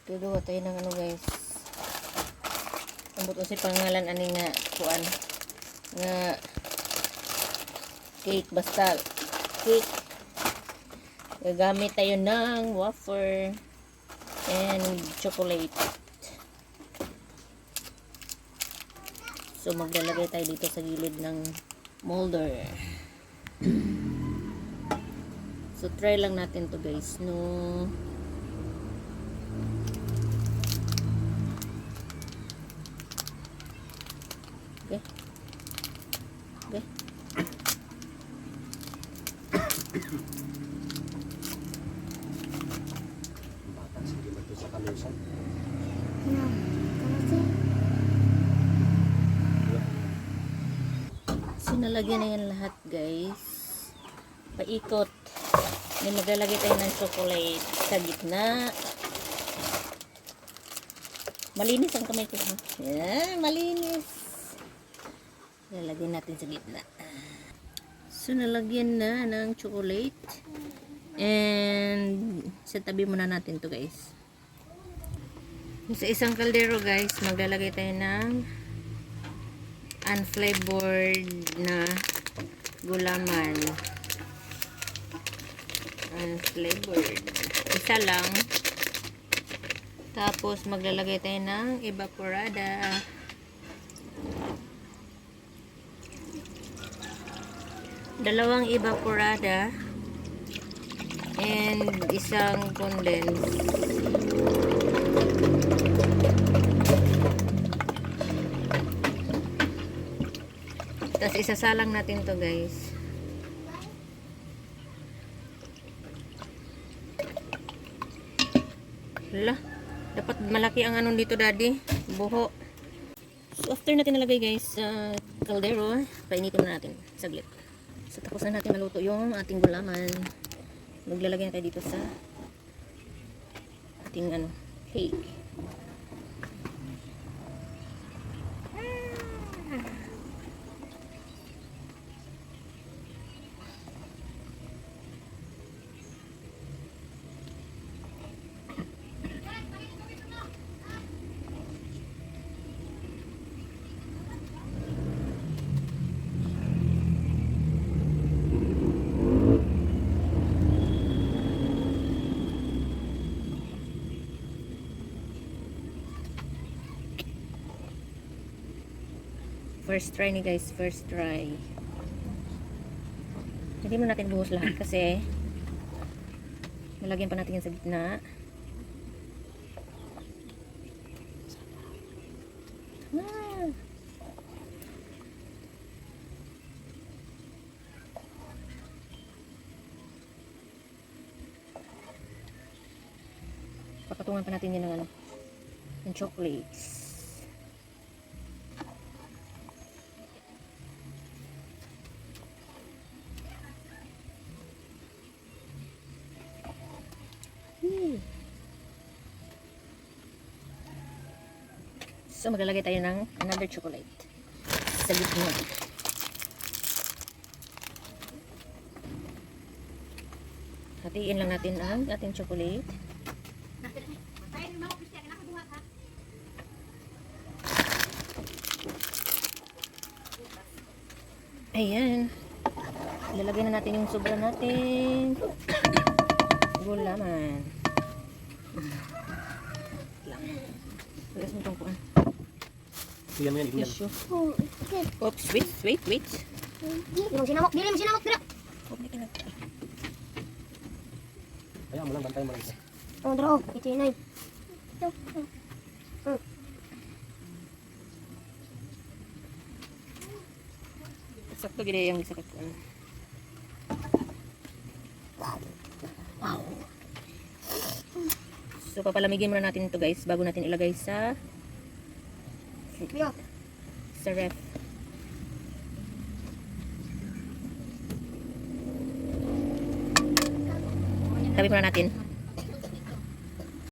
Tuduwa tayo ng ano guys. Ambot si pangalan ani nga kuan nga cake, basta cake. Gagamit tayo ng wafer and chocolate. So maglalagay tayo dito sa gilid ng molder. So try lang natin to guys, no. Okay. Okay. Bata sige ba ito sa kalusan? So nalagyan na yan lahat guys. Paikot. May maglalagay tayo ng chocolate sa gitna. Malinis ang kamay ko. Yan, malinis. Lalagyan natin sa gitna. So nalagyan na ng chocolate. And sa tabi muna natin to guys. Sa isang kaldero guys, maglalagay tayo ng unflavored na gulaman. Unflavored. Isa lang. Tapos maglalagay tayo ng evaporada. Dalawang evaporada and isang condense. Tapos isasalang natin to guys. Hala, dapat malaki ang ano dito daddy, buho. So after natin nalagay guys sa kaldero, painitin na natin saglit. So tapos na natin maluto yung ating gulaman. Maglalagay na tayo dito sa ating ano, cake. First try ni guys, first try. Hindi mo natin buhos lahat kasi nalagyan pa natin yan sa gitna. Papatungan pa natin yan ng ano, ng chocolates. So maglalagay tayo ng another chocolate sa gitna. Hatiin lang natin ang ating chocolate. Ayan. Ilalagay na natin yung sobra natin gulaman. Lang. Tugas mo itong kuhan. Iyan mo yan, iyan. Tissue. Oops, wait. Dili mo sinamok, dira. Okay ka na. Ayaw mo lang, bantay mo lang siya. Oh, dra, ito yun ay. Sakto gina yung isa kuhan. Wow. So papalamigin muna natin ito guys bago natin ilagay sa ref. Tabi muna natin.